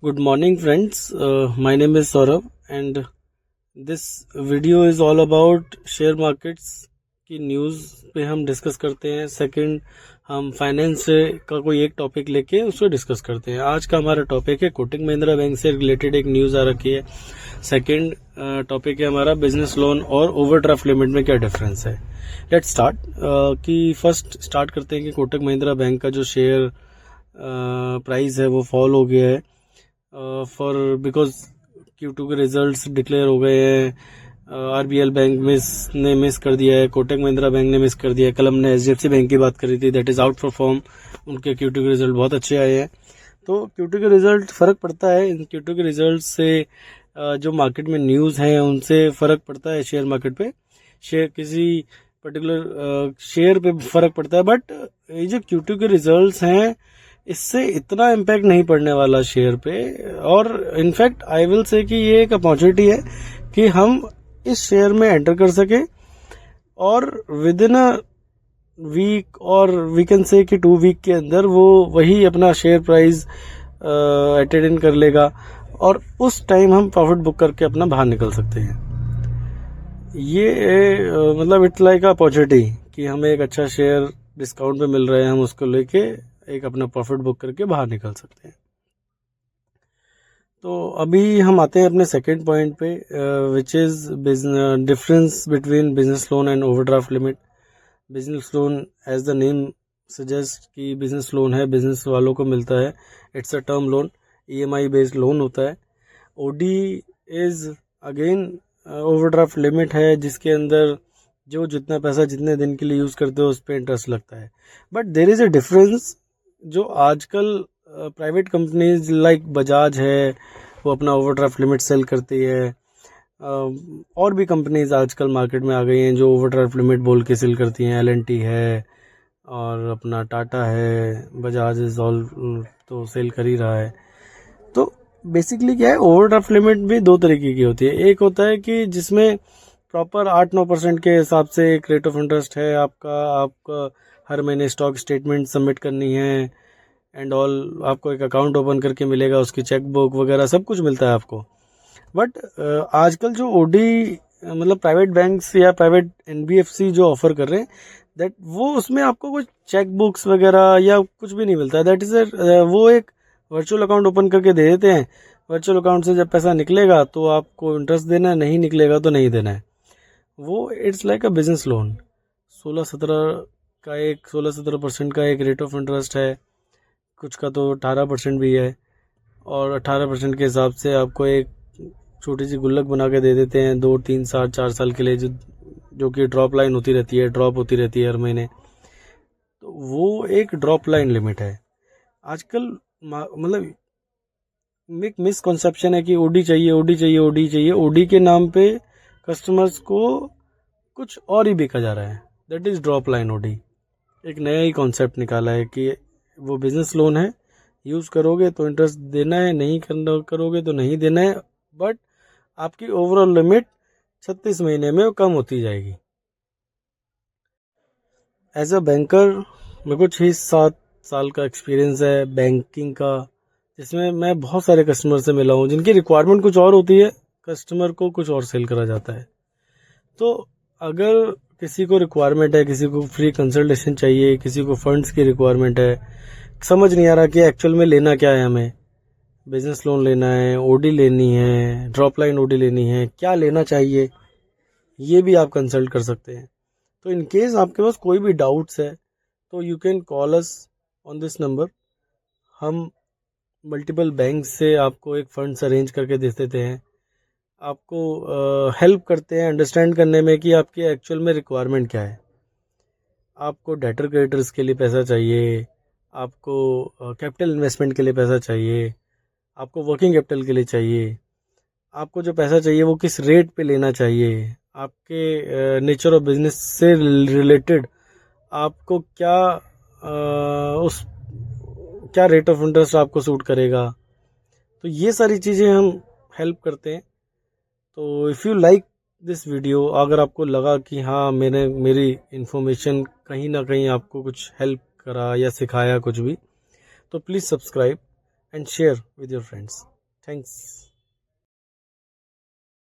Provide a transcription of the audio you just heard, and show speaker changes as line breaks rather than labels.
Good morning friends, my name is Saurabh and this video is all about share markets की news पे हम discuss करते हैं। Second, हम फाइनेंस का कोई एक टॉपिक लेके उसको डिस्कस करते हैं। आज का हमारा टॉपिक है कोटक महिंद्रा बैंक से रिलेटेड एक न्यूज़ आ रखी है। सेकंड टॉपिक है हमारा बिजनेस लोन और ओवरड्राफ्ट लिमिट में क्या डिफरेंस है। लेट्स स्टार्ट कि फर्स्ट स्टार्ट करते हैं कि कोटक महिंद्रा बैंक का जो शेयर प्राइस है वो फॉल हो गया है फॉर बिकॉज Q2 के रिजल्ट्स डिक्लेयर हो गए हैं। आरबीएल बैंक ने मिस कर दिया है, कोटक महिंद्रा बैंक ने मिस कर दिया है। कल हमने एचडीएफसी बैंक की बात करी थी, दैट इज आउट परफॉर्म। उनके Q2 के रिजल्ट बहुत अच्छे आए हैं, तो Q2 के रिजल्ट फ़र्क पड़ता है। इन Q2 के रिजल्ट से जो मार्केट में न्यूज़ हैं उनसे फ़र्क पड़ता है शेयर मार्केट पे, शेयर किसी पर्टिकुलर शेयर पे फ़र्क पड़ता है। बट ये जो Q2 के रिजल्ट्स हैं इससे इतना इम्पैक्ट नहीं पड़ने वाला शेयर पे, और इनफैक्ट आई विल से कि ये एक अपॉर्चुनिटी है कि हम इस शेयर में एंटर कर सके और विद इन अ वीक और वी कैन से कि 2 वीक के अंदर वो वही अपना शेयर प्राइस अटेन कर लेगा और उस टाइम हम प्रॉफिट बुक करके अपना बाहर निकल सकते हैं। ये मतलब इट्स लाइक अपॉर्चुनिटी कि हमें एक अच्छा शेयर डिस्काउंट पे मिल रहा है, हम उसको लेके एक अपना प्रॉफिट बुक करके बाहर निकल सकते हैं। तो अभी हम आते हैं अपने सेकंड पॉइंट पे, which is difference between business loan and overdraft limit. Business loan as the name suggest कि बिजनेस लोन है, बिजनेस वालों को मिलता है। It's a term loan, EMI based loan होता है। OD is again overdraft limit है, जिसके अंदर जो जितना पैसा जितने दिन के लिए यूज़ करते हो उस पर इंटरेस्ट लगता है। But there is a difference. जो आजकल प्राइवेट कंपनीज लाइक बजाज है वो अपना ओवरड्राफ्ट लिमिट सेल करती है, और भी कंपनीज आजकल मार्केट में आ गई हैं जो ओवरड्राफ्ट लिमिट बोल के सेल करती हैं। L&T है और अपना टाटा है, बजाज इज ऑल तो सेल कर ही रहा है। तो बेसिकली क्या है, ओवरड्राफ्ट लिमिट भी दो तरीके की होती है। एक होता है कि जिसमें प्रॉपर 8-9% के हिसाब से एक रेट ऑफ इंटरेस्ट है, आपका हर महीने स्टॉक स्टेटमेंट सबमिट करनी है एंड ऑल, आपको एक अकाउंट ओपन करके मिलेगा, उसकी चेक बुक वगैरह सब कुछ मिलता है आपको। बट आजकल जो ओडी मतलब प्राइवेट बैंक्स या प्राइवेट NBFC जो ऑफर कर रहे हैं, दैट वो उसमें आपको कुछ चेक बुक्स वगैरह या कुछ भी नहीं मिलता है। दैट इज वो एक वर्चुअल अकाउंट ओपन करके दे देते हैं। वर्चुअल अकाउंट से जब पैसा निकलेगा तो आपको इंटरेस्ट देना है, नहीं निकलेगा तो नहीं देना है। वो it's like a business loan. 16-17% का एक रेट ऑफ इंटरेस्ट है, कुछ का तो 18% भी है, और 18% के हिसाब से आपको एक छोटी सी गुल्लक बना के दे देते हैं 2-3 साल 4 साल के लिए, जो कि ड्रॉप लाइन होती रहती है, ड्रॉप होती रहती है हर महीने। तो वो एक ड्रॉप लाइन लिमिट है। आजकल मतलब एक मिसकंसेप्शन है कि ओडी चाहिए, ओडी चाहिए, ओडी चाहिए। ओडी के नाम पे कस्टमर्स को कुछ और ही बेचा जा रहा है, that is drop line OD. एक नया ही कॉन्सेप्ट निकाला है कि वो बिजनेस लोन है, यूज़ करोगे तो इंटरेस्ट देना है, नहीं करोगे तो नहीं देना है, बट आपकी ओवरऑल लिमिट 36 महीने में कम होती जाएगी। एज अ बैंकर मेरे को 6-7 साल का एक्सपीरियंस है बैंकिंग का, जिसमें मैं बहुत सारे कस्टमर से मिला हूँ जिनकी रिक्वायरमेंट कुछ और होती है, कस्टमर को कुछ और सेल करा जाता है। तो अगर किसी को रिक्वायरमेंट है, किसी को फ्री कंसल्टेशन चाहिए, किसी को फंड्स की रिक्वायरमेंट है, समझ नहीं आ रहा कि एक्चुअल में लेना क्या है, हमें बिजनेस लोन लेना है, ओडी लेनी है, ड्रॉप लाइन ओडी लेनी है, क्या लेना चाहिए, ये भी आप कंसल्ट कर सकते हैं। तो इन केस आपके पास कोई भी डाउट्स है तो you can call us on this number. हम मल्टीपल बैंक से आपको एक फंड्स अरेंज करके दे देते हैं, आपको हेल्प करते हैं अंडरस्टैंड करने में कि आपकी एक्चुअल में रिक्वायरमेंट क्या है। आपको डेटर क्रेडिटर्स के लिए पैसा चाहिए, आपको कैपिटल इन्वेस्टमेंट के लिए पैसा चाहिए, आपको वर्किंग कैपिटल के लिए चाहिए, आपको जो पैसा चाहिए वो किस रेट पे लेना चाहिए, आपके नेचर ऑफ बिजनेस से रिलेटेड आपको क्या रेट ऑफ इंटरेस्ट आपको सूट करेगा। तो ये सारी चीज़ें हम हेल्प करते हैं। तो if you like this video, अगर आपको लगा कि हाँ मेरी इन्फॉर्मेशन कहीं ना कहीं आपको कुछ हेल्प करा या सिखाया कुछ भी, तो please subscribe and share with your friends. Thanks.